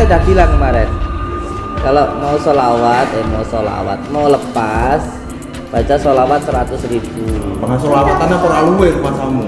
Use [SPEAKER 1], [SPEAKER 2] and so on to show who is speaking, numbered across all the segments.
[SPEAKER 1] udah bilang kemarin, kalau mau sholawat, mau lepas baca sholawat 100.000.
[SPEAKER 2] Bahasa solawatannya ora luwe pasamu.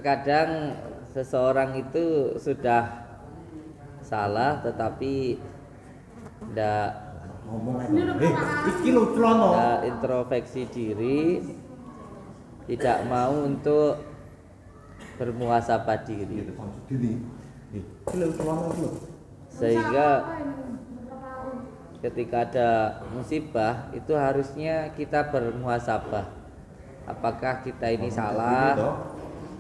[SPEAKER 1] terkadang seseorang itu sudah salah tetapi tidak
[SPEAKER 2] ngomong aja. Iki lho celono.
[SPEAKER 1] Introspeksi diri, tidak mau untuk bermuhasabah diri.
[SPEAKER 2] Iki lho celono lho.
[SPEAKER 1] Sehingga ketika ada musibah itu harusnya kita bermuhasabah. Apakah kita ini salah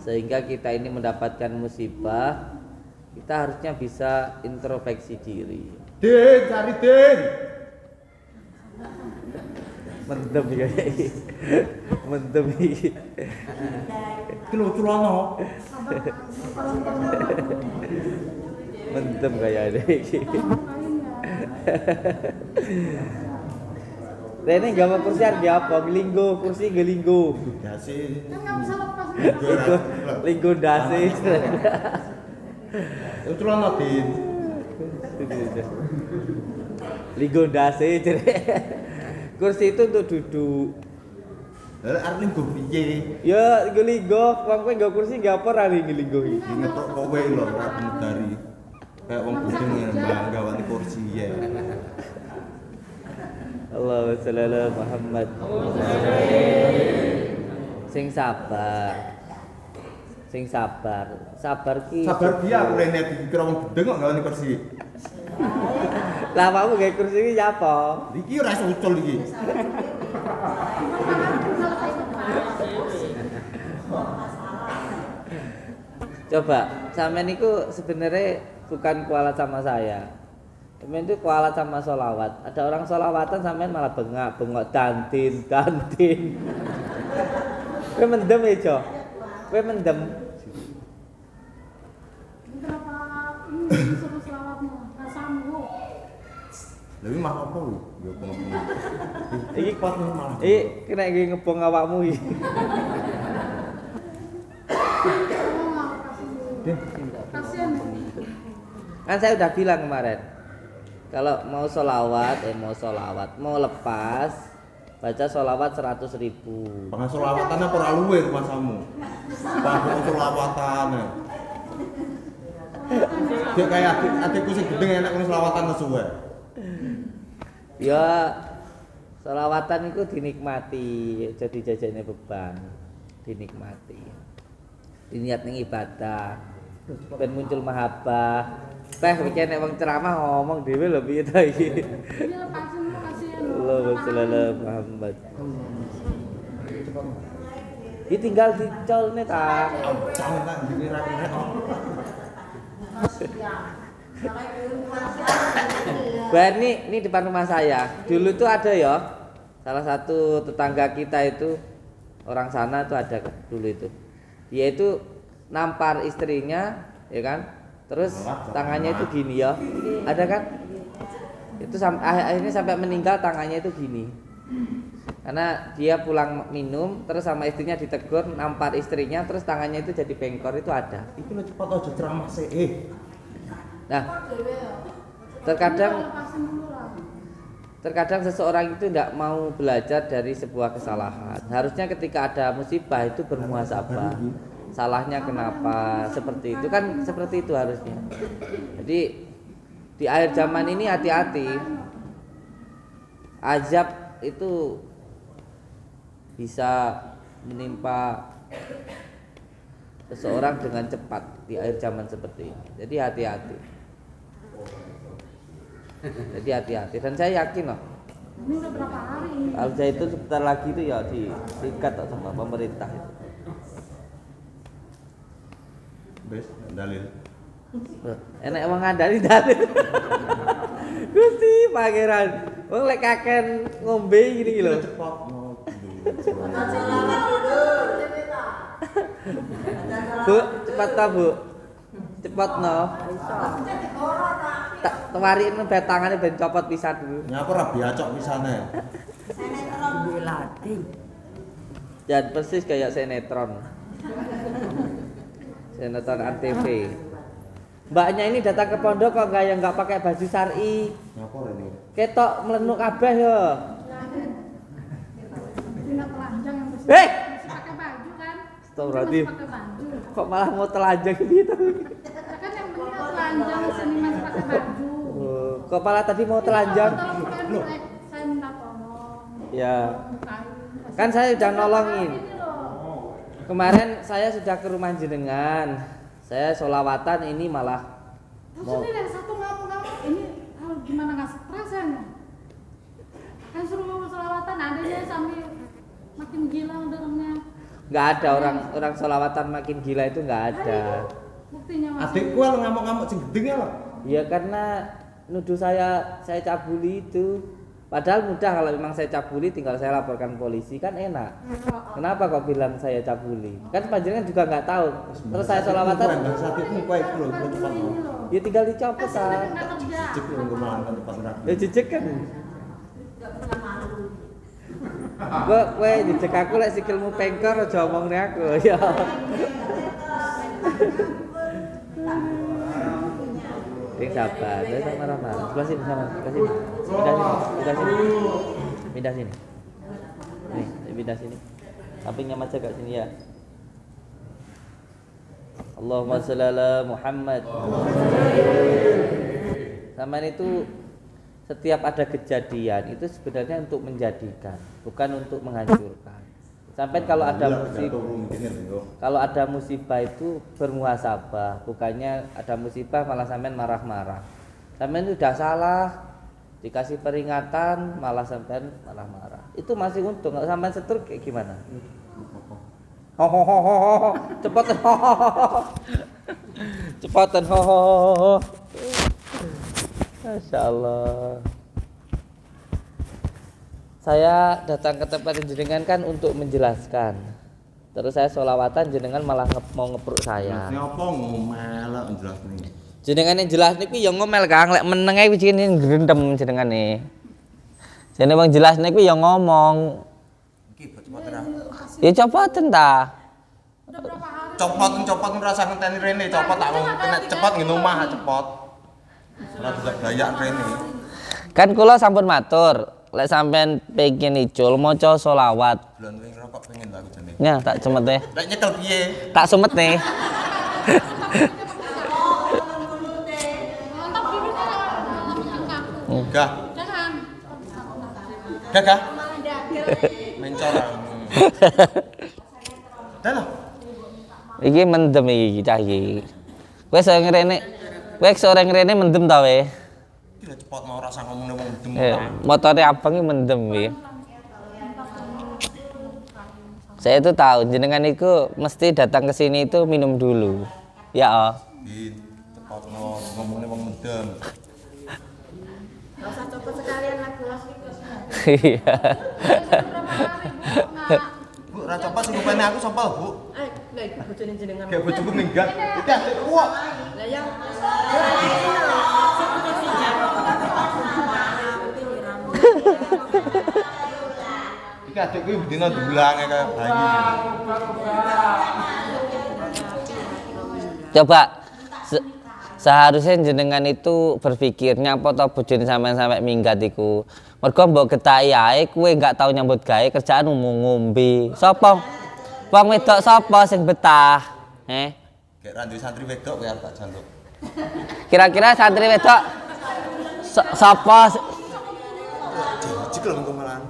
[SPEAKER 1] sehingga kita ini mendapatkan musibah? Kita harusnya bisa introspeksi diri.
[SPEAKER 2] Din, cari Din.
[SPEAKER 1] Mendem ya. Mendem iki.
[SPEAKER 2] Iki lho celono.
[SPEAKER 1] Mendem kayaknya iki. Rene gak mau kursi harga apa? Ngelinggo, kursi ngelinggo.
[SPEAKER 2] Dasi.
[SPEAKER 3] Kan nggak bisa lepas.
[SPEAKER 1] Linggo dasi.
[SPEAKER 2] Itu celono Din.
[SPEAKER 1] Linggo dasi. Kursi itu untuk duduk.
[SPEAKER 2] Lah arep linggo piye?
[SPEAKER 1] Ya, linggo, wong kowe nggo kursi gak apa ra linggo iki.
[SPEAKER 2] Iki ngetok kowe lho ora dari. Kayak wong budeng nggawani kursi ya.
[SPEAKER 1] Allahumma sholli ala Muhammad. Sing sabar. Sing sabar. Sabar ki.
[SPEAKER 2] Sabar ki aku rene dikira wong budeng kok nggawani kursi.
[SPEAKER 1] Lah awakmu gawe kursi iki ya apa?
[SPEAKER 2] Iki ora iso ucul iki.
[SPEAKER 1] Coba, sampean niku sebenarnya bukan kualat sama saya. Sampean itu kualat sama sholawat. Ada orang sholawatan sampean malah bengok dantin. Kowe mendem ya, Jo? Kowe mendem.
[SPEAKER 3] Kenapa ini disuruh selawatmu? Nggak sanggup.
[SPEAKER 2] Lha mah apa lho? Ya pengen.
[SPEAKER 1] Iki
[SPEAKER 2] kuat malah.
[SPEAKER 1] Kena iki ngebong awakmu iki.
[SPEAKER 3] Kasian.
[SPEAKER 1] Kan saya udah bilang kemarin. Kalau mau sholawat, mau lepas, baca sholawat 100.000.
[SPEAKER 2] Pengen sholawatan apa ora luwe rumasamu? Pengen sholawatan. Dia kayak adikku sing gedeng enak ngono sholawatan suwe.
[SPEAKER 1] Ya sholawatan itu dinikmati, jadi jajane beban, dinikmati. Diniat ning ibadah, ben muncul mahabbah. Teh iki nek wong ceramah ngomong dhewe lho piye ta iki.
[SPEAKER 3] Ini lepasin lu kasihan.
[SPEAKER 1] Allahumma sholli ala Muhammad. Iki tinggal dicolne ta.
[SPEAKER 2] Jangan tak dikira-kira.
[SPEAKER 1] Bah, ini depan rumah saya. Dulu tuh ada ya, salah satu tetangga kita itu orang sana tuh ada dulu itu. Dia itu nampar istrinya, ya kan? Terus tangannya itu gini ya, ada kan? Itu akhirnya sampai meninggal tangannya itu gini. Karena dia pulang minum, terus sama istrinya ditegur, nampar istrinya, terus tangannya itu jadi bengkor itu ada.
[SPEAKER 2] Iku lho cepet aja ceramah sik.
[SPEAKER 1] Nah, terkadang seseorang itu tidak mau belajar dari sebuah kesalahan. Harusnya ketika ada musibah itu bermuhasabah. Salahnya kenapa? Seperti itu kan, seperti itu harusnya. Jadi di akhir zaman ini hati-hati. Azab itu bisa menimpa seseorang dengan cepat di akhir zaman seperti ini. Jadi hati-hati. Jadi hati-hati, dan saya yakin loh.
[SPEAKER 3] Ini udah berapa hari ini?
[SPEAKER 1] Alja itu sebentar lagi itu ya disikat sama pemerintah itu.
[SPEAKER 2] Bes, dalil.
[SPEAKER 1] Enak emang ngandani dalil. Gusti pangeran, wong lek kaken ngombe gini lho.
[SPEAKER 2] Cepet.
[SPEAKER 1] Bu, cepat ta, Bu. Cepat no. Tak tawariin ben tangane ben copot pisan dulu.
[SPEAKER 2] Nyapa ora biacok pisane.
[SPEAKER 1] Jangan persis kayak sinetron. Sinetron ANTV. Mbaknya ini datang ke pondok kok nggak pakai baju syar'i.
[SPEAKER 2] Nyapa rene?
[SPEAKER 1] Ketok melenuk kabeh ya.
[SPEAKER 3] Tidak telanjang yang bersih.
[SPEAKER 1] Eh,
[SPEAKER 3] Masih pakai baju kan?
[SPEAKER 1] Astagfirullahaladzim.
[SPEAKER 3] Pakai baju.
[SPEAKER 1] Kok malah mau telanjang gitu?
[SPEAKER 3] Kan yang penting telanjang sini masih pakai baju.
[SPEAKER 1] Oh, kok malah tadi mau telanjang?
[SPEAKER 3] Tolong bukain, saya minta tolong.
[SPEAKER 1] Ya,
[SPEAKER 3] Bukain.
[SPEAKER 1] kan saya udah nolongin.
[SPEAKER 3] Ini loh.
[SPEAKER 1] Kemarin saya sudah ke rumah jenengan. Saya sholawatan ini malah
[SPEAKER 3] Terus ini yang satu ngamuk-ngamuk ini gimana nggak stres ya? Kan suruh selawatan adanya sambil makin gila dengernya.
[SPEAKER 1] nggak ada orang sholawatan makin gila itu nggak ada.
[SPEAKER 3] Buktinya masih.
[SPEAKER 2] Adikku lo ngamuk-ngamuk sing gedeng lo.
[SPEAKER 1] Ya karena nuduh saya cabuli itu. Padahal mudah kalau memang saya cabuli tinggal saya laporkan polisi kan enak. Kenapa kok bilang saya cabuli? Kan panjenengan juga nggak tahu. Terus saya sholawatan,
[SPEAKER 2] Satu itu kue itu lo cepat lo.
[SPEAKER 1] ya tinggal dicopot
[SPEAKER 3] Kan
[SPEAKER 1] ah.
[SPEAKER 3] nggak kerja.
[SPEAKER 2] Cek lo kemarin kan tempat rapi.
[SPEAKER 1] Ya jejek kan. Gue jejek aku lek sikilmu pengkor aja omongne aku ya. Ini sabar, saya tak marah-marah. Sebelah sini sama, sebelah sini. Pindah sini. Pindah sini. Nih, pindah sini. Sampingnya macam kat sini ya. Allahumma shalli ala Muhammad. Sama itu setiap ada kejadian itu sebenarnya untuk menjadikan, bukan untuk menghancurkan. Sampai kalau ada musibah itu bermuhasabah, bukannya ada musibah malah sampean marah-marah. Sampean itu udah salah, dikasih peringatan malah sampean marah-marah. Itu masih untung, kalau sampean setur kayak gimana? Hohohoho, cepetan hohoho. Cepetan hohoho. Masya Allah. Saya datang ke tempat jenengan kan untuk menjelaskan. Terus saya sholawatan jenengan malah mau ngepruk saya.
[SPEAKER 2] Ini apa ngomel jelas nih.
[SPEAKER 1] Jenengan yang jelas niku ya ngomel Kang, lek meneng ae iki grendem jenengane. Jane wong jelas niku ya ngomong.
[SPEAKER 2] Iki cepat ra.
[SPEAKER 1] Ya copoten ta.
[SPEAKER 3] Udah berapa hari?
[SPEAKER 2] Copot merasa ngenteni rene, copot tak mau kena cepot ngene omah cepot. Ora bisa dayak rene.
[SPEAKER 1] Kan kula sampun matur, lek sampean pengen icul maca selawat.
[SPEAKER 2] Bulan wing rokok pengen aku jane.
[SPEAKER 1] Ya, tak cemet deh.
[SPEAKER 2] Lek nyekel piye?
[SPEAKER 1] Tak sumet nih.
[SPEAKER 3] Mantap dulunya kaku.
[SPEAKER 2] Enggak.
[SPEAKER 3] Jangan.
[SPEAKER 2] Gagah. Mencor. Dah lah.
[SPEAKER 1] Iki mendem iki cah iki. Kowe sing ngrene, kowe sore ngrene mendem ta we?
[SPEAKER 2] Iki cepot mau rasa ngomongnya wong dem.
[SPEAKER 1] Motore abang iki mendem iki. Saya itu tahu jenengan itu mesti datang ke sini itu minum dulu. Ya, oh.
[SPEAKER 2] Bin, cepot no ngomongnya wong mendem.
[SPEAKER 4] Gak usah copot sekalian lah gelas.
[SPEAKER 1] Iya.
[SPEAKER 2] Bu, ra cepot sing rupane aku sapa, Bu?
[SPEAKER 4] Lah iku bojone jenengan.
[SPEAKER 2] Kayak bojoku minggat. Iki adikku kok.
[SPEAKER 4] Lah yang
[SPEAKER 2] Iki adikku iki dina dulange kaya bayi.
[SPEAKER 1] Coba seharusnya jenengan itu berpikir nyapa to bojone sampean sampai minggat iku. Mergo mbok getaki ae kowe enggak tau nyambut gawe kerjaan ngombe. Sapa? Wong wedok sapa sing betah?
[SPEAKER 2] Kayak ra duwe santri wedok kowe arep tak jaluk.
[SPEAKER 1] Kira-kira santri wedok sapa?
[SPEAKER 2] Jijik lho engko malahan.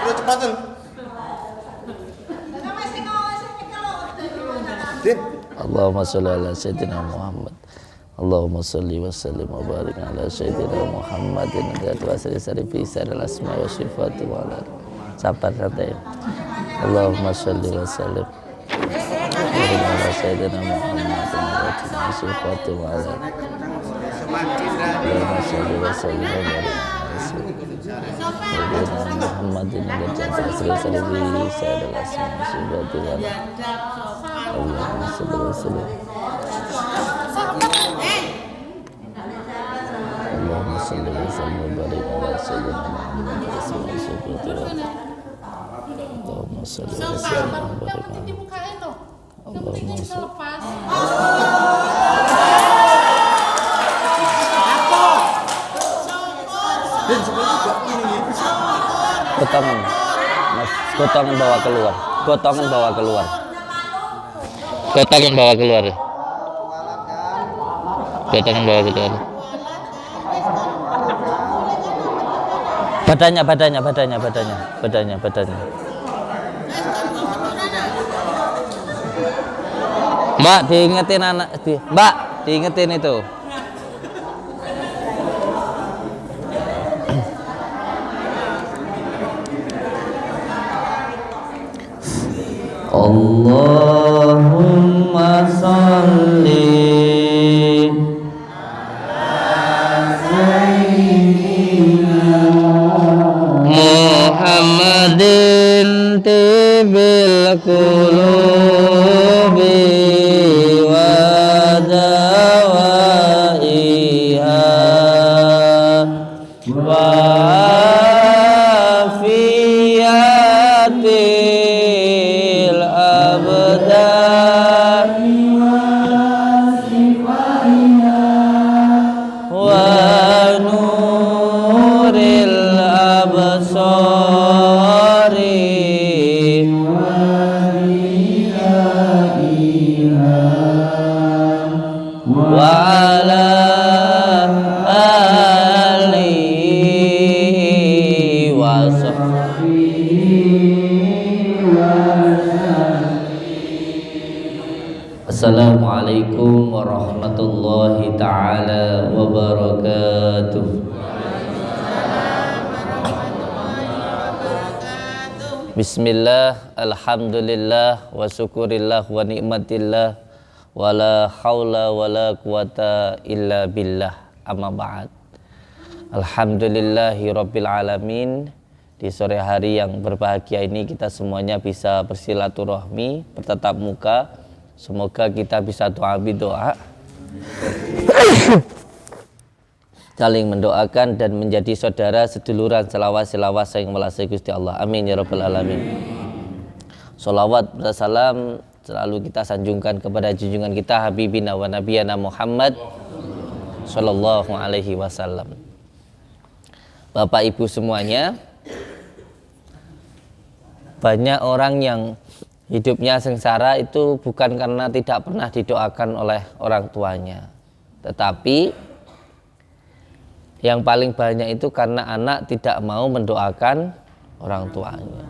[SPEAKER 2] Udah cepetan. Din,
[SPEAKER 1] Allahumma sholli ala sayyidina Muhammad. Allahumma sholli wa sallim wa barik ala sayyidina Muhammadin wa sallim fi sirril asma wa sifati wa ala. Sabar santai. Allahumma sholli wa sallim ala sayyidina Muhammadin wa sifati wa ala. Allahumma sholli wa sallim wa barik ala sayyidina Muhammadin wa sallim fi sirril asma wa sifati wa ala. Allahumma sholli wa sallim. Allahumma sholli wa sallim wa barik ala sayyidina Muhammad wa sallim. Allahumma sholli wa sallim wa barik ala.
[SPEAKER 3] Dibukain tuh. Yang penting bisa lepas.
[SPEAKER 2] Din sebelum juga ini.
[SPEAKER 1] Pertama, Mas Gotongan bawa keluar. Gotongan bawa keluar. Gotongan bawa keluar. Gotongan bawa keluar. Badannya. Mbak, diingetin Mbak, diingetin itu. Allahumma sholli Muhammadin tibil qulubi wa dawaiha wa afiyatil abdan wa nuril absari wa ala alihi wa Assalamualaikum warahmatullahi ta'ala wabarakatuh. Bismillah, alhamdulillah, wa syukurillah, wa ni'matillah, wa la hawla wa la quwata illa billah, amma ba'd. Alhamdulillahi rabbil alamin. Di sore hari yang berbahagia ini kita semuanya bisa bersilaturahmi, bertatap muka. Semoga kita bisa doa saling mendoakan dan menjadi saudara seduluran selawat sayang melasai Gusti Allah. Amin ya rabbal alamin. Sholawat dan salam selalu kita sanjungkan kepada junjungan kita Habibina wa Nabiyana Muhammad sallallahu alaihi wasallam. Bapak Ibu semuanya, banyak orang yang hidupnya sengsara itu bukan karena tidak pernah didoakan oleh orang tuanya, tetapi yang paling banyak itu karena anak tidak mau mendoakan orang tuanya.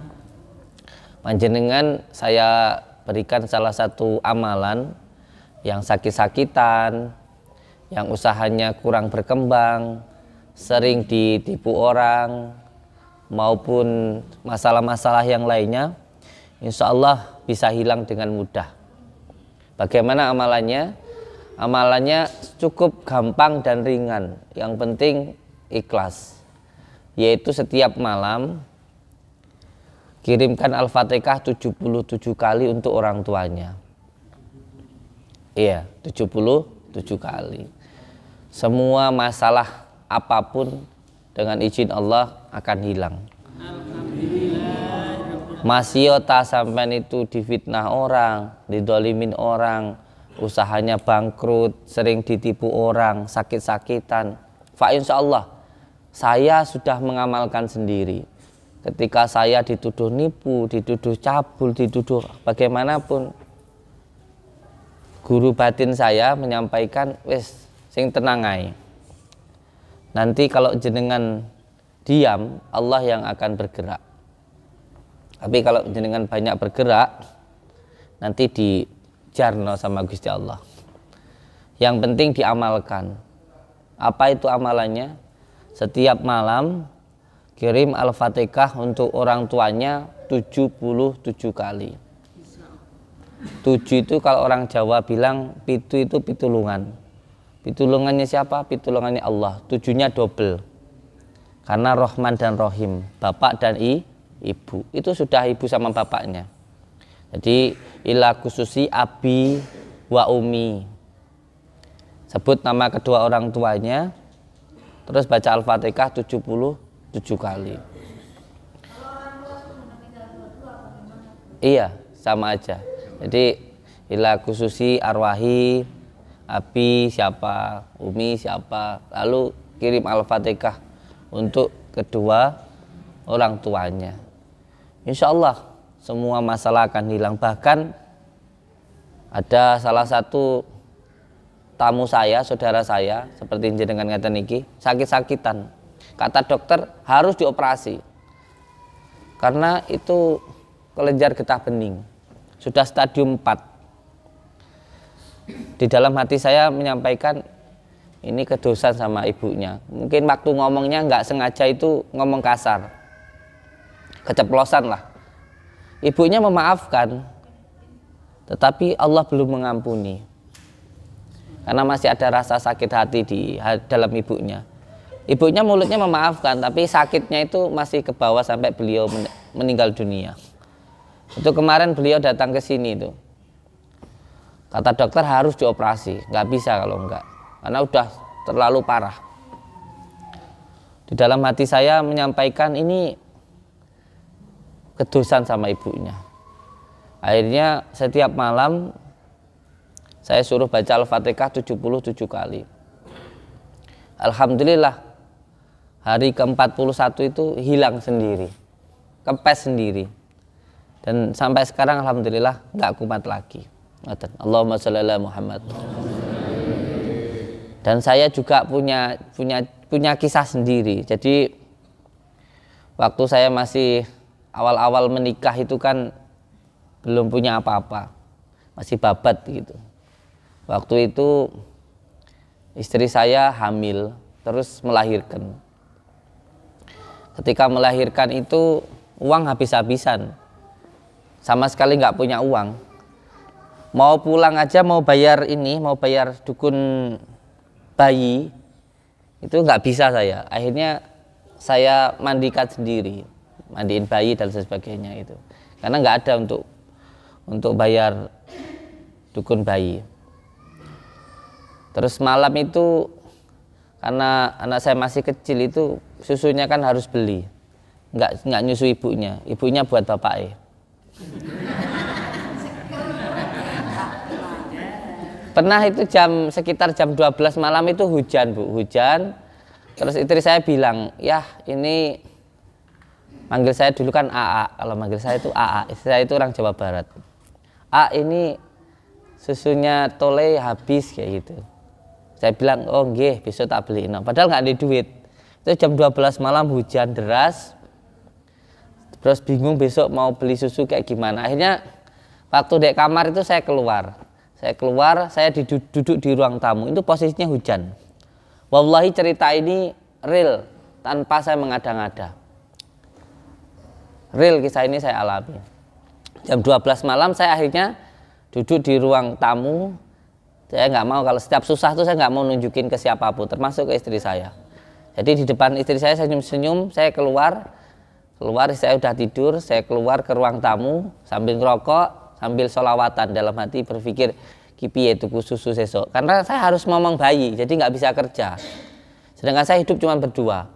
[SPEAKER 1] Panjenengan saya berikan salah satu amalan yang sakit-sakitan, yang usahanya kurang berkembang, sering ditipu orang, maupun masalah-masalah yang lainnya, insya Allah bisa hilang dengan mudah. Bagaimana amalannya? Amalannya cukup gampang dan ringan. Yang penting ikhlas. Yaitu setiap malam kirimkan Al-Fatihah 77 kali untuk orang tuanya. Iya, 77 kali. Semua masalah apapun dengan izin Allah akan hilang. Masyota sampai itu difitnah orang, didolimin orang, usahanya bangkrut, sering ditipu orang, sakit-sakitan. Fa insya Allah saya sudah mengamalkan sendiri. Ketika saya dituduh nipu, dituduh cabul, dituduh bagaimanapun, guru batin saya menyampaikan, wes sing tenang ae. Nanti kalau jenengan diam, Allah yang akan bergerak. Tapi kalau jenengan banyak bergerak, nanti dijarno sama Gusti Allah. Yang penting diamalkan. Apa itu amalannya? Setiap malam kirim Al-Fatihah untuk orang tuanya 77 kali. 7 itu kalau orang Jawa bilang pitu itu pitulungan. Pitulungannya siapa? Pitulungannya Allah. 7-nya double. Karena Rahman dan Rahim, bapak dan ibu. Itu sudah ibu sama bapaknya. Jadi ila khususi abi wa umi. Sebut nama kedua orang tuanya, terus baca Al-Fatihah 77 kali. Iya, sama aja. Jadi ila khususi arwahi, abi siapa, umi siapa, lalu kirim Al-Fatihah untuk kedua orang tuanya.
[SPEAKER 5] insya Allah semua masalah akan hilang. Bahkan ada salah satu tamu saya, saudara saya, seperti jenengan ngeten niki, sakit-sakitan. Kata dokter harus dioperasi. Karena itu kelenjar getah bening. Sudah stadium 4. Di dalam hati saya menyampaikan ini kedosan sama ibunya. Mungkin waktu ngomongnya nggak sengaja itu ngomong kasar. Keceplosan lah. Ibunya memaafkan, tetapi Allah belum mengampuni. Karena masih ada rasa sakit hati di dalam ibunya. Ibunya mulutnya memaafkan, tapi sakitnya itu masih ke bawah sampai beliau meninggal dunia. Itu kemarin beliau datang ke sini itu. Kata dokter harus dioperasi, nggak bisa kalau enggak. Karena udah terlalu parah. Di dalam hati saya menyampaikan ini kedosan sama ibunya. Akhirnya setiap malam saya suruh baca Al-Fatihah 77 kali. Alhamdulillah hari ke-41 itu hilang sendiri, kempes sendiri. Dan sampai sekarang alhamdulillah nggak kumat lagi. Allahumma sholli ala Muhammad. Dan saya juga punya kisah sendiri. Jadi waktu saya masih awal-awal menikah itu kan belum punya apa-apa, masih babat gitu. Waktu itu istri saya hamil terus melahirkan. Ketika melahirkan itu uang habis-habisan, sama sekali nggak punya uang. Mau pulang aja mau bayar dukun bayi itu nggak bisa saya. Akhirnya saya mandikan sendiri, mandiin bayi dan sebagainya itu, karena nggak ada untuk bayar dukun bayi. Terus malam itu karena anak saya masih kecil itu susunya kan harus beli, nggak nyusu ibunya buat bapaknya. Pernah itu sekitar jam 12 malam itu hujan Bu, hujan. Terus istri saya bilang, ya ini manggil saya dulu kan AA, kalau manggil saya itu AA, istri saya itu orang Jawa Barat. Ini susunya Tole habis kayak gitu. Saya bilang, oh nggih, besok tak beliin. Padahal nggak ada duit. Itu jam 12 malam hujan deras. Terus bingung besok mau beli susu kayak gimana. Akhirnya waktu di kamar itu saya keluar, saya duduk di ruang tamu. Itu posisinya hujan. Wallahi cerita ini real, tanpa saya mengada-ngada. Real kisah ini saya alami. Jam 12 malam saya akhirnya duduk di ruang tamu. Saya nggak mau, kalau setiap susah tuh saya nggak mau nunjukin ke siapapun, termasuk ke istri saya. Jadi di depan istri saya senyum-senyum, saya keluar, saya udah tidur, saya keluar ke ruang tamu sambil ngerokok, sambil sholawatan, dalam hati berpikir kipi tuku susu sesok. Karena saya harus ngomong bayi, jadi nggak bisa kerja. Sedangkan saya hidup cuma berdua.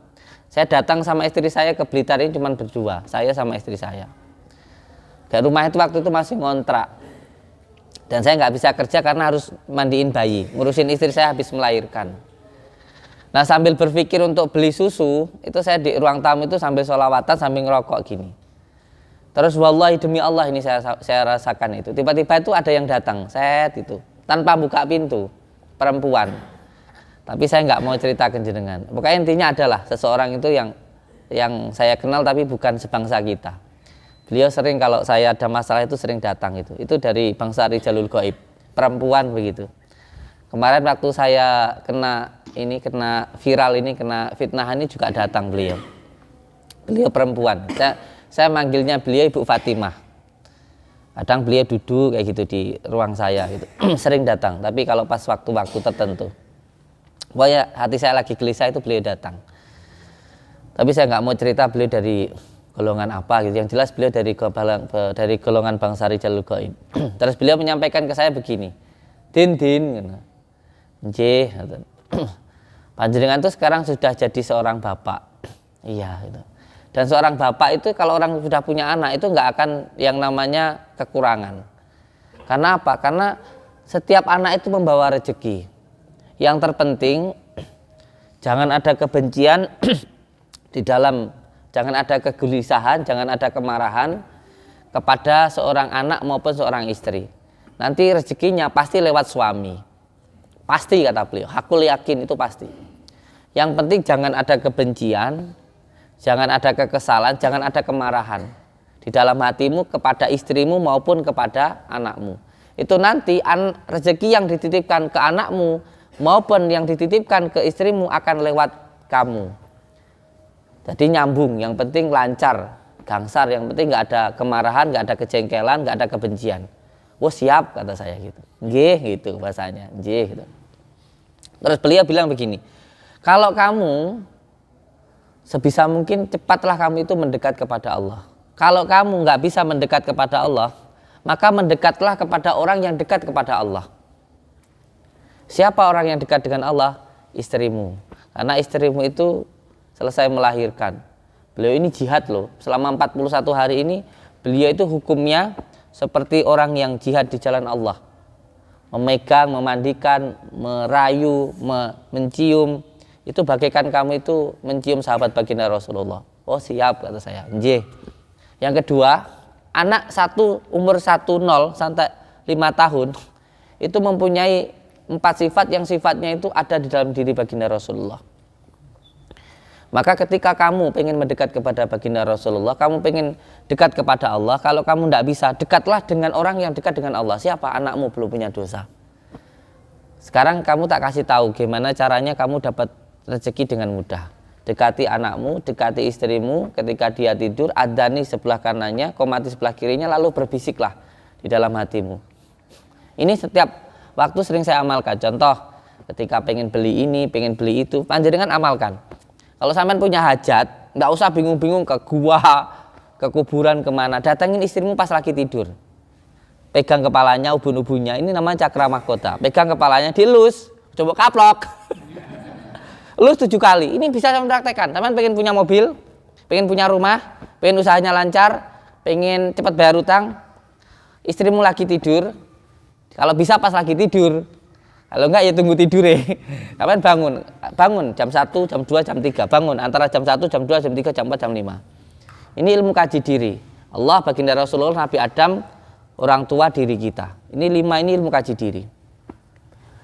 [SPEAKER 5] Saya datang sama istri saya ke Blitar ini cuma berdua, saya sama istri saya. Dan rumah itu waktu itu masih ngontrak. Dan saya nggak bisa kerja karena harus mandiin bayi, ngurusin istri saya habis melahirkan. Nah sambil berpikir untuk beli susu, itu saya di ruang tamu itu sambil sholawatan, sambil ngerokok gini. Terus wallahi demi Allah ini saya rasakan itu. Tiba-tiba itu ada yang datang, set itu, tanpa buka pintu, perempuan. Tapi saya nggak mau ceritakan jenengan. Pokoknya intinya adalah seseorang itu yang saya kenal tapi bukan sebangsa kita. Beliau sering kalau saya ada masalah itu sering datang itu. Itu dari bangsa Rijalul Ghaib, perempuan begitu. Kemarin waktu saya kena viral ini, kena fitnah ini juga datang beliau. Beliau perempuan. Saya manggilnya beliau Ibu Fatimah. Kadang beliau duduk kayak gitu di ruang saya gitu. Sering datang, tapi kalau pas waktu-waktu tertentu. Pokoknya hati saya lagi gelisah itu beliau datang. Tapi saya nggak mau cerita beliau dari golongan apa gitu. Yang jelas beliau dari golongan bangsa Rijalul Ghaib. Terus beliau menyampaikan ke saya begini. Din gitu. Nggih, panjenengan tuh sekarang sudah jadi seorang bapak. Iya gitu. Dan seorang bapak itu kalau orang sudah punya anak itu nggak akan yang namanya kekurangan. Karena apa? Karena setiap anak itu membawa rezeki. Yang terpenting jangan ada kebencian di dalam Jangan ada kegelisahan, jangan ada kemarahan kepada seorang anak maupun seorang istri. Nanti rezekinya pasti lewat suami. Pasti, kata beliau. Aku yakin itu pasti. Yang penting jangan ada kebencian, jangan ada kekesalan, jangan ada kemarahan di dalam hatimu kepada istrimu maupun kepada anakmu. Itu nanti rezeki yang dititipkan ke anakmu maupun yang dititipkan ke istrimu akan lewat kamu. Jadi nyambung, yang penting lancar, gangsar, yang penting nggak ada kemarahan, nggak ada kejengkelan, nggak ada kebencian. Wah siap, kata saya gitu. Nggih gitu bahasanya, nggih gitu. Terus beliau bilang begini, kalau kamu sebisa mungkin cepatlah kamu itu mendekat kepada Allah. Kalau kamu nggak bisa mendekat kepada Allah, maka mendekatlah kepada orang yang dekat kepada Allah. Siapa orang yang dekat dengan Allah? Istrimu. Karena istrimu itu selesai melahirkan. Beliau ini jihad loh. Selama 41 hari ini beliau itu hukumnya seperti orang yang jihad di jalan Allah. Memegang, memandikan, merayu, mencium. Itu bagaikan kamu itu mencium sahabat baginda Rasulullah. Oh siap, kata saya. Nggih. Yang kedua, anak umur 10 sampai 5 tahun itu mempunyai 4 sifat yang sifatnya itu ada di dalam diri baginda Rasulullah. Maka ketika kamu pengen mendekat kepada baginda Rasulullah, kamu pengen dekat kepada Allah, kalau kamu tidak bisa, dekatlah dengan orang yang dekat dengan Allah. Siapa? Anakmu belum punya dosa. Sekarang kamu tak kasih tahu gimana caranya kamu dapat rezeki dengan mudah. Dekati anakmu, dekati istrimu, ketika dia tidur, adani sebelah kanannya, komati sebelah kirinya, lalu berbisiklah di dalam hatimu. Ini setiap waktu sering saya amalkan. Contoh, ketika pengen beli ini, pengen beli itu, panjenengan amalkan. Kalau sampean punya hajat, nggak usah bingung-bingung ke gua, ke kuburan, kemana. Datangin istrimu pas lagi tidur. Pegang kepalanya, ubun-ubunnya. Ini namanya cakra mahkota. Pegang kepalanya, dilus, coba kaplok. Lus 7 kali. Ini bisa saya praktekkan. Sampean pengen punya mobil, pengen punya rumah, pengen usahanya lancar, pengen cepat bayar utang. Istrimu lagi tidur. Kalau bisa pas lagi tidur. Kalau enggak ya tunggu tidur ya. Kapan bangun jam 1, jam 2, jam 3. Bangun antara jam 1, jam 2, jam 3, jam 4, jam 5. Ini ilmu kaji diri. Allah, baginda Rasulullah, Nabi Adam, orang tua diri kita. Ini 5 ini ilmu kaji diri.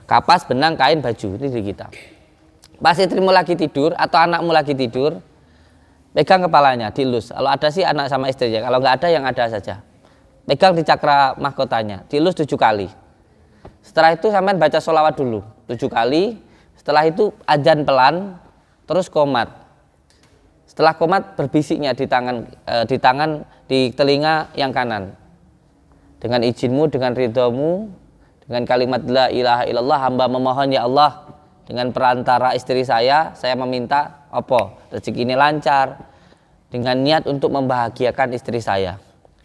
[SPEAKER 5] Kapas, benang, kain, baju, ini diri kita. Pas istrimu lagi tidur atau anakmu lagi tidur, pegang kepalanya, dilus. Kalau ada sih anak sama istrinya, kalau enggak ada yang ada saja. Pegang di cakra mahkotanya, dilus 7 kali. Setelah itu sampean baca sholawat dulu 7 kali. Setelah itu azan pelan, terus qomat. Setelah qomat berbisiknya di telinga yang kanan. Dengan izinmu, dengan ridhomu, dengan kalimat la ilaha illallah, hamba memohon ya Allah, dengan perantara istri saya meminta apa? Rezeki ini lancar. Dengan niat untuk membahagiakan istri saya,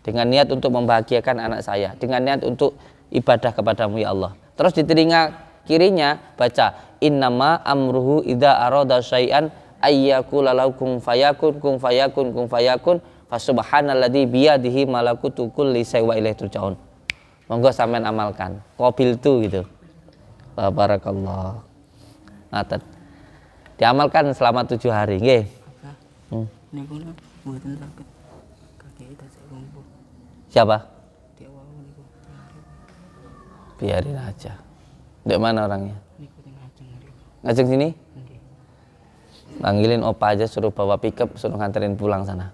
[SPEAKER 5] dengan niat untuk membahagiakan anak saya, dengan niat untuk ibadah kepadamu ya Allah. Terus di telinga kirinya baca innama amruhu idza arada syai'an ayyakula lahu kun fayakun kun fayakun kun fayakun fasubhanalladzi biyadihi malakutu kulli syai'in wa ilaihi turja'un. Monggo sampean amalkan. Qabiltu gitu. Barakallah. Ngaten. Diamalkan selama 7 hari nggih.
[SPEAKER 6] Niku mboten saged kaki tasik lumpuh.
[SPEAKER 5] Siapa?
[SPEAKER 6] Dewa niku.
[SPEAKER 5] Biarin aja. Di mana orangnya?
[SPEAKER 6] Niku teng ajeng niku.
[SPEAKER 5] Ngajeng sini?
[SPEAKER 6] Nggih.
[SPEAKER 5] Panggilin opa aja, suruh bawa pickup, suruh nganterin pulang sana.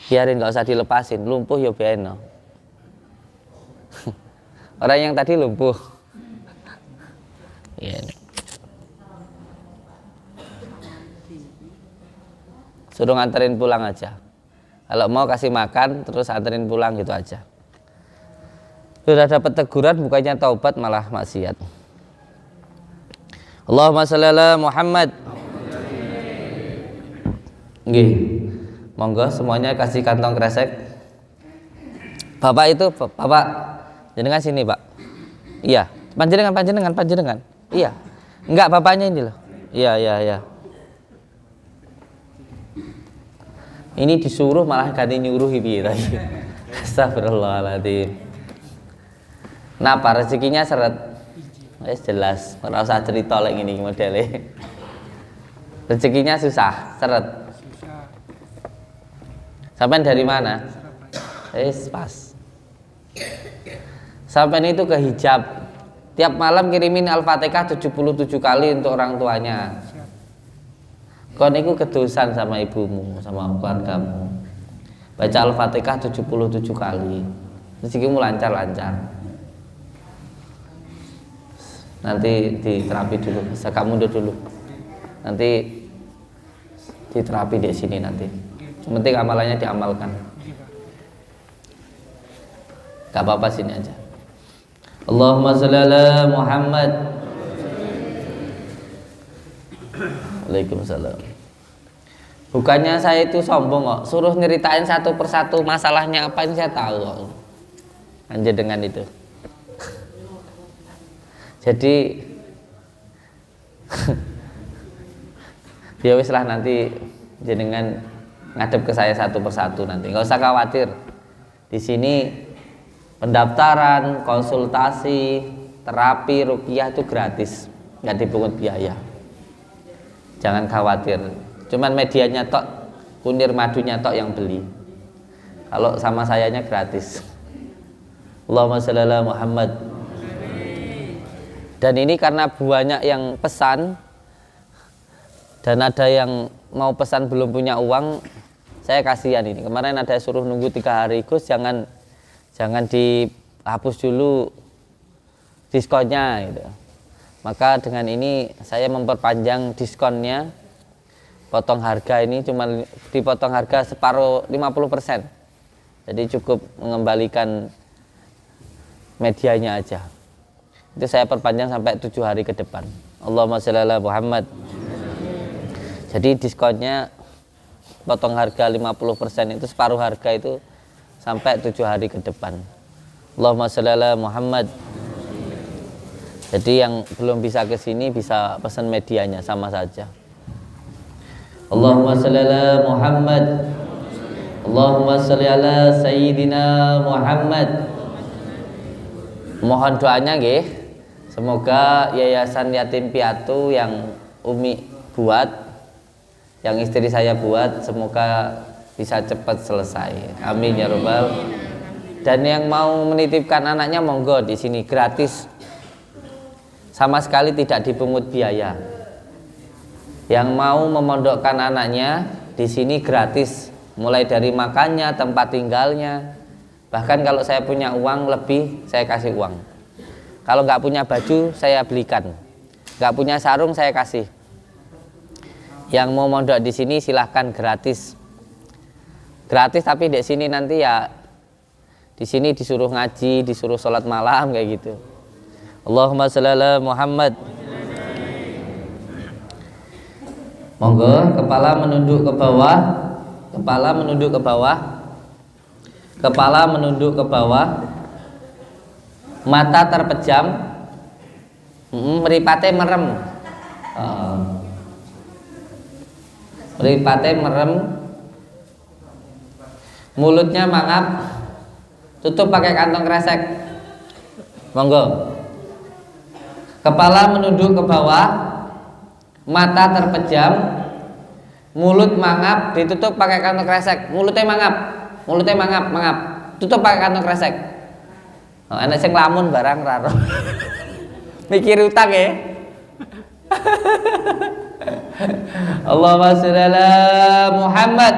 [SPEAKER 5] Biarin, nggak usah dilepasin. Lumpuh ya biarin no. Orang yang tadi lumpuh. Iya. Suruh nganterin pulang aja. Kalau mau kasih makan terus anterin pulang gitu aja. Sudah dapat teguran bukannya taubat malah maksiat. Allahumma shalli ala Muhammad. Nggih. Monggo semuanya kasih kantong kresek. Bapak itu, Bapak jenengan sini, Pak. Iya, panjenengan. Iya. Enggak, bapaknya ini loh. Iya. Ini disuruh malah ganti nyuruh piye tadi. Astagfirullahaladzim. Napa rezekinya seret? Wis jelas, ora usah cerita lek ngene iki modele. Rezekinya susah, seret.
[SPEAKER 6] susah.
[SPEAKER 5] Sampai dari mana? Pas. Sampai itu ke hijab. Tiap malam kirimin Al-Fatihah 77 kali untuk orang tuanya. Kon iku kedosan sama ibumu, sama keluargamu. Baca Al-Fatihah 77 kali. Rezekimu lancar-lancar. Nanti diterapi dulu, saya mundur dulu. Nanti diterapi di sini nanti. Yang penting amalannya diamalkan. Gak apa-apa, sini aja. Allahumma sholli ala Muhammad. Waalaikumsalam. Bukannya saya itu sombong kok, suruh nyeritain satu persatu masalahnya apa ini saya tahu kok. Anjir dengan itu. Jadi ya wis lah, nanti jenengan ngadep ke saya satu persatu nanti. Nggak usah khawatir. Di sini pendaftaran, konsultasi, terapi, ruqyah itu gratis, nggak dipungut biaya. Jangan khawatir. Cuman medianya tok, kunir madunya tok yang beli. Kalau sama sayanya gratis. Allahumma sholli ala Muhammad. Dan ini karena banyak yang pesan dan ada yang mau pesan belum punya uang, saya kasihan ini. Kemarin ada suruh nunggu 3 hari, Gus, jangan dihapus dulu diskonnya gitu. Maka dengan ini saya memperpanjang diskonnya, potong harga ini cuma dipotong harga separuh 50%. Jadi cukup mengembalikan medianya aja. Itu saya perpanjang sampai 7 hari ke depan. Allahumma sholli ala Muhammad. Jadi diskonnya potong harga 50% itu separuh harga itu sampai 7 hari ke depan. Allahumma sholli ala Muhammad. Jadi yang belum bisa ke sini bisa pesan medianya sama saja. Allahumma sholli ala Muhammad. Allahumma sholli ala Sayyidina Muhammad. Mohon doanya nggih. Semoga Yayasan Yatim Piatu yang Umi buat, yang istri saya buat, semoga bisa cepat selesai. Amin ya robbal. Dan yang mau menitipkan anaknya monggo, di sini gratis. Sama sekali tidak dipungut biaya. Yang mau memondokkan anaknya di sini gratis, mulai dari makannya, tempat tinggalnya. Bahkan kalau saya punya uang lebih, saya kasih uang. Kalau nggak punya baju, saya belikan. Nggak punya sarung, saya kasih. Yang mau mondok di sini silahkan gratis. Gratis, tapi di sini nanti ya, di sini disuruh ngaji, disuruh sholat malam kayak gitu. Allahumma sholli ala Muhammad. Monggo, kepala menunduk ke bawah, kepala menunduk ke bawah, kepala menunduk ke bawah, mata terpejam, mripate merem, mripate merem, mulutnya mangap, tutup pakai kantong kresek. Monggo. Kepala menunduk ke bawah, mata terpejam, mulut mangap, ditutup pakai kantong kresek. Mulutnya mangap, tutup pakai kantong kresek. Oh, anak sing lamun barang raro. Mikir utang ya. Allahumma sholli ala Muhammad.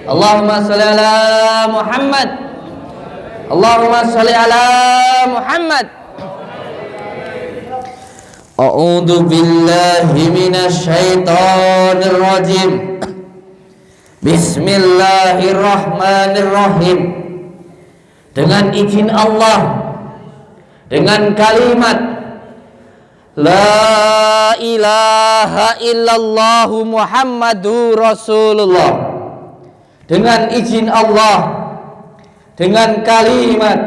[SPEAKER 5] Allahumma sholli ala Muhammad. Allahumma sholli ala Muhammad. A'udzu billahi minasy syaithanir rajim. Bismillahirrahmanirrahim. Dengan izin Allah, dengan kalimat La ilaha illallah Muhammadur Rasulullah, dengan izin Allah, dengan kalimat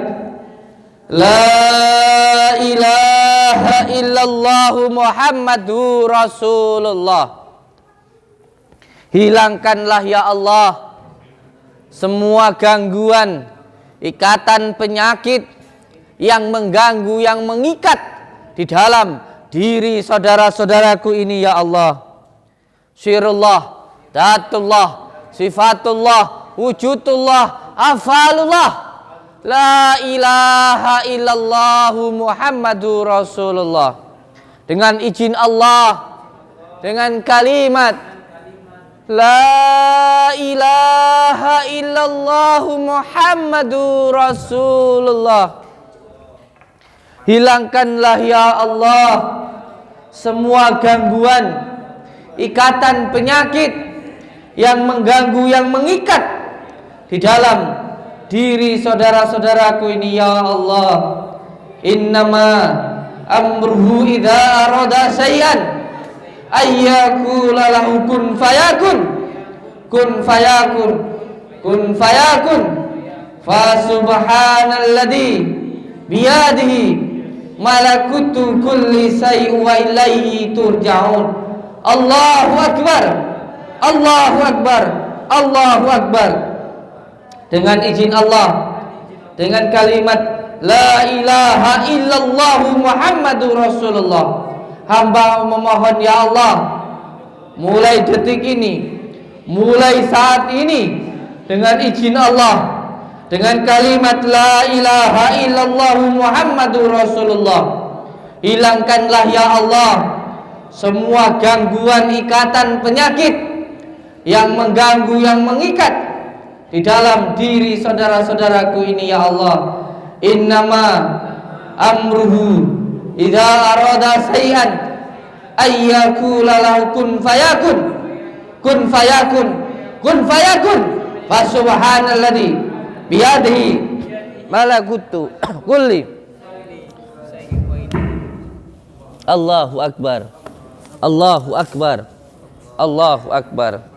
[SPEAKER 5] La ilaha illallah Muhammadur Rasulullah, hilangkanlah ya Allah semua gangguan, ikatan penyakit yang mengganggu, yang mengikat di dalam diri saudara-saudaraku ini ya Allah. syirullah, datullah, sifatullah, wujudullah, afalullah. La ilaha illallahu Muhammadur Rasulullah. Dengan izin Allah, dengan kalimat La ilaha illallahu Muhammadur Rasulullah, hilangkanlah ya Allah semua gangguan, ikatan penyakit yang mengganggu, yang mengikat di dalam diri saudara-saudaraku ini ya Allah. Innama amruhu idza arada syai'an ayyakula lahu kun fayakun, kun fayakun, kun fayakun. Fa subhanalladzi biyadihi malakutu kulli syai'in wa ilaihi turja'un. Allahu akbar, Allahu akbar, Allahu akbar. Dengan izin Allah, dengan kalimat La ilaha illallah Muhammadur Rasulullah, hamba memohon ya Allah, mulai detik ini, mulai saat ini, dengan izin Allah, dengan kalimat La ilaha illallah Muhammadur Rasulullah, hilangkanlah ya Allah semua gangguan, ikatan penyakit yang mengganggu, yang mengikat di dalam diri saudara-saudaraku ini ya Allah. Innama amruhu idza arada syai'an ayyakula lahu kun fayakun, kun fayakun, kun fayakun. Fa subhanalladzi biyadihi malakutu kulli. Allahu akbar, Allahu akbar, Allahu akbar.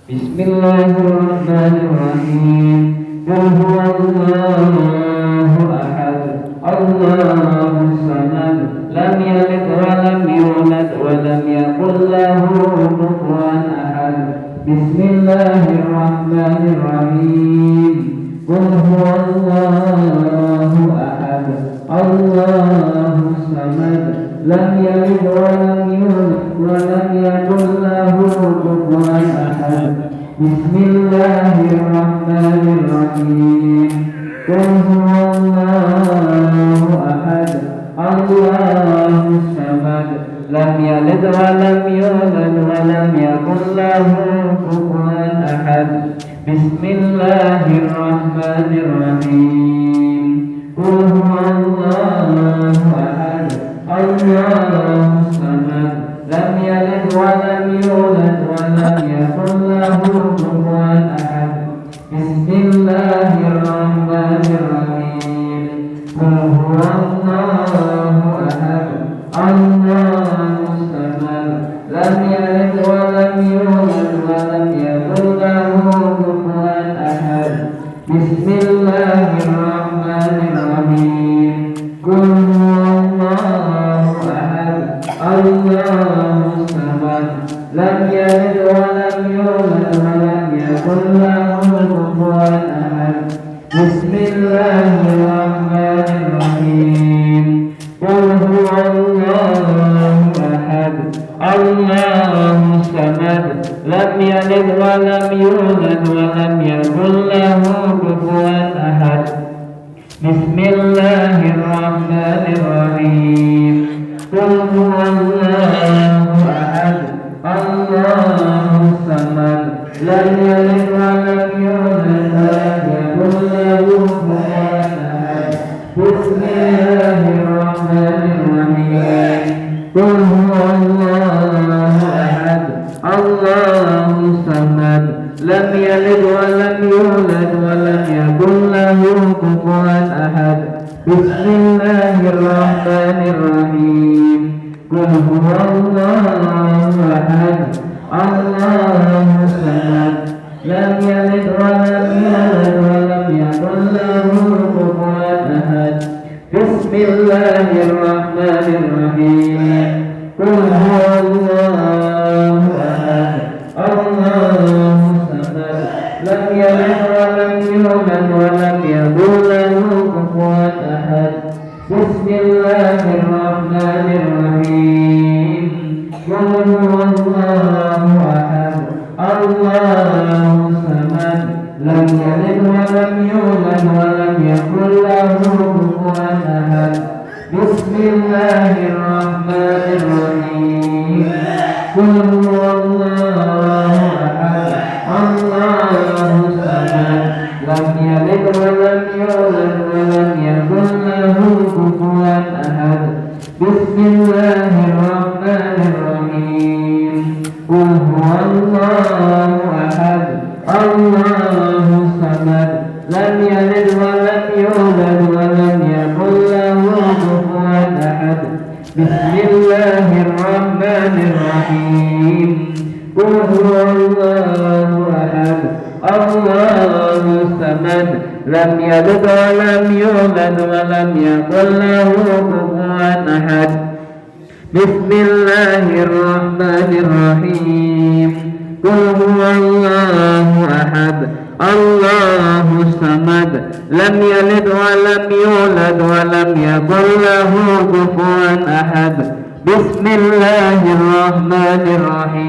[SPEAKER 7] Bismillahirrahmanirrahim. Qul huwallahu ahad, Allahus samad, lam yalid wa lam yulad wa lam yakul lahu kufuwan ahad. Bismillahirrahmanirrahim. Qul huwallahu ahad, Allahus samad, lam yalid wa lam yulad wa lam yakul lahu kufuwan ahad. Bismillahirrahmanirrahim. Qul huwallahu ahad, Allahus samad, lam yalid wa lam yulad wa lam yakul lahu kufuwan ahad. Bismillahirrahmanirrahim. Qul huwallahu ahad, Allahus samad, lam yalid wa lam yulad wa lam yakul lahu kufuwan ahad. Bismillahirrahmanirrahim. Qul huwallahu ahad, Allahus samad, lam yalid wa lam yulad wa lam yakul lahu kufuwan ahad. Bismillahirrahmanirrahim. Qul huwallahu ahad, Allahus samad, lam yalid wa lam yulad wa lam yakul lahu kufuwan ahad. Bismillahirrahmanirrahim. Qul huwallahu ahad, Allahus samad, lam yalid wa lam yulad wa lam yakul lahu kufuwan ahad. Bismillahirrahmanirrahim. Qul huwallahu ahad, Allahus samad, lam yalid wa lam yulad wa lam yakul lahu kufuwan ahad. Bismillahirrahmanirrahim. Qul huwallahu ahad, Allahus samad, lam yalid wa lam yulad wa lam yakul lahu kufuwan ahad. Bismillahirrahmanirrahim. Qul huwallahu ahad, Allahus samad, lam yalid wa lam yulad wa lam yakul lahu kufuwan ahad. Bismillahirrahmanirrahim. Qul huwallahu ahad, Allahus samad, lam yalid wa lam yulad wa lam yakul lahu kufuwan ahad. Bismillahirrahmanirrahim. Qul huwallahu ahad, Allahu samad lam yalid wa lam yulad wa lam yakul lahu kufuwan ahad. Bismillahirrahmanirrahim. Qul huwallahu ahad. Allahu samad lam yalid wa lam yulad wa lam yakul lahu kufuwan ahad. Bismillahirrahmanirrahim. Qul huwallahu ahad. Allahu samad lam yalid wa lam yulad wa lam yakul lahu kufuwan ahad. Bismillahirrahmanirrahim. Qul huwallahu ahad. Allahu samad lam yalid wa lam yulad wa lam yakul lahu kufuwan ahad. Bismillahirrahmanirrahim. Qul huwallahu ahad. Allahu samad lam yalid wa lam yulad wa lam yakul lahu kufuwan ahad. Bismillahirrahmanirrahim. Qul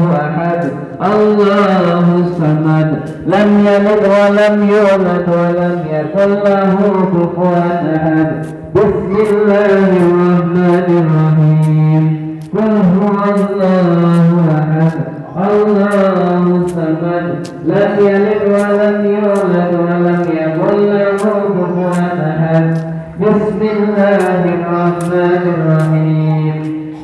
[SPEAKER 7] huwallahu ahad. Allahu samad lam yalid wa lam yulad wa lam yakul lahu kufuwan ahad. Bismillahirrahmanirrahim. Qul huwallahu ahad. Allahu samad lam yalid wa lam yulad wa lam yakul lahu kufuwan ahad. Bismillahirrahmanirrahim.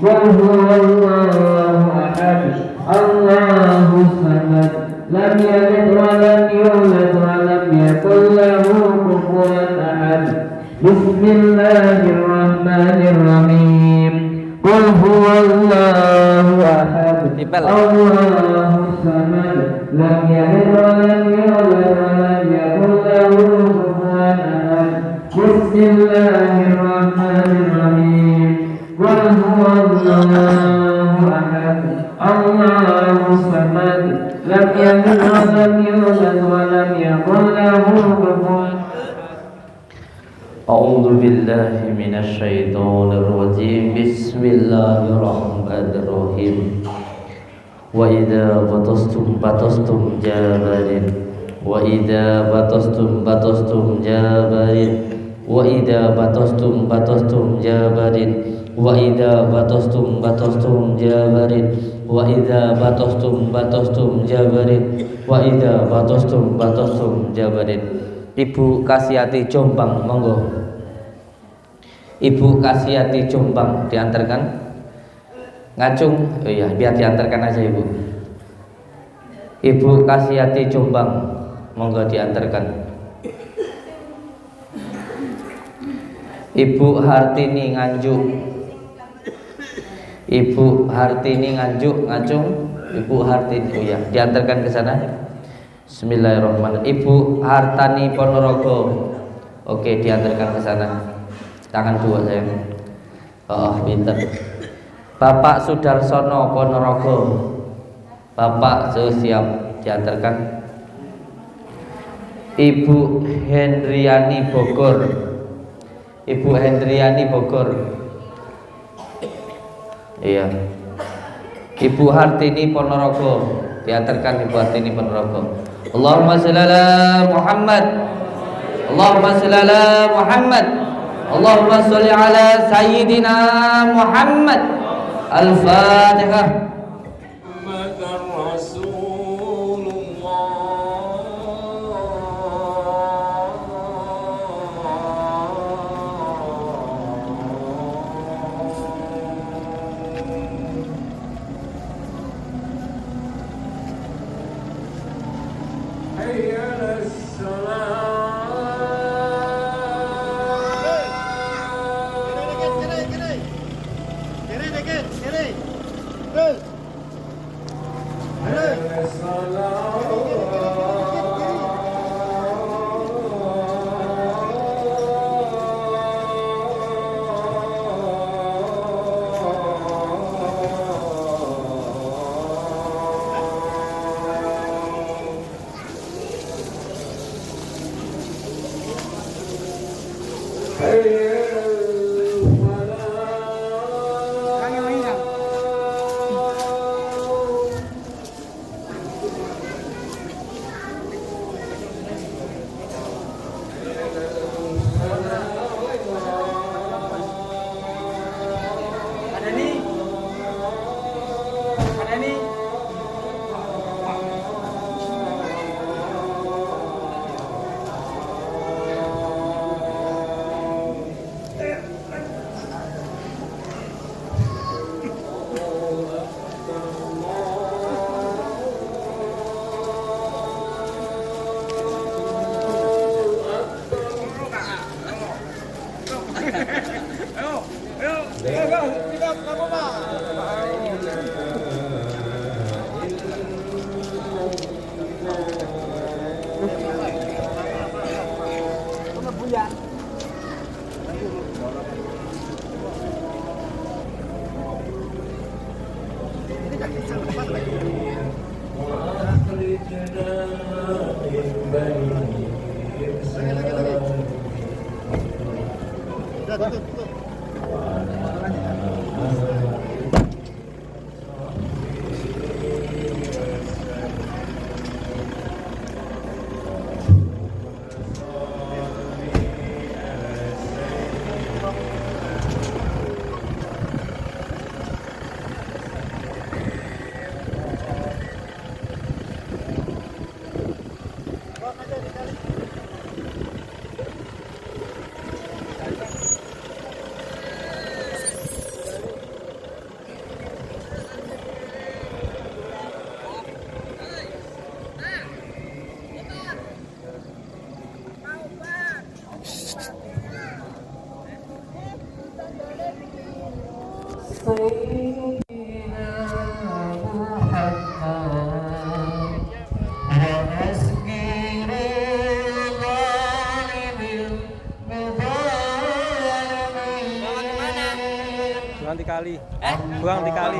[SPEAKER 7] Qul huwallahu ahad. Allahu samad lam yalid wa lam yulad wa lam yakul lahu kufuwan ahad. Bismillahirrahmanirrahim. Qul huwallahu ahad. Allahu samad lam yalid wa lam yulad wa lam yakul lahu kufuwan ahad. Bismillahirrahmanirrahim. Qul huwallahu ahad. Allahu samad lam yalid wa lam yulad wa lam yakul lahu kufuwan.
[SPEAKER 5] A'udzu billahi minasyaitonir rajim. Bismillahirrahmanirrahim. Wa idza batastum jabarin. Wa idza batastum jabarin. Wa idza batastum jabarin. Wa idza batastum jabarin. Wa idza batastum jabarin. Wa idza batastum jabarin. Ibu Kasiati Jombang, monggo. Ibu Kasiati Jombang diantarkan. Ngacung, oh iya, biar diantarkan aja Ibu. Ibu Kasiati Jombang, monggo diantarkan. Ibu Hartini Nganjuk. Ibu Hartini Nganjuk, ngacung. Ibu Hartini, oh iya, diantarkan ke sana. Bismillahirrahmanirrahim. Ibu Hartani Ponorogo. Oke, diantarkan ke sana. Tangan dua saya. Oh, pinter. Bapak Sudarsono Ponorogo. Bapak siap diantarkan. Ibu Hendriani Bogor. Ibu Hendriani Bogor. Iya. Ibu Hartini Ponorogo. Diantarkan Ibu Hartini Ponorogo. Allahumma shalli ala Muhammad. Allahumma shalli ala Muhammad. Allahumma shalli ala Sayyidina Muhammad. Al-Fatihah.
[SPEAKER 8] Buang di kali. Buang di kali.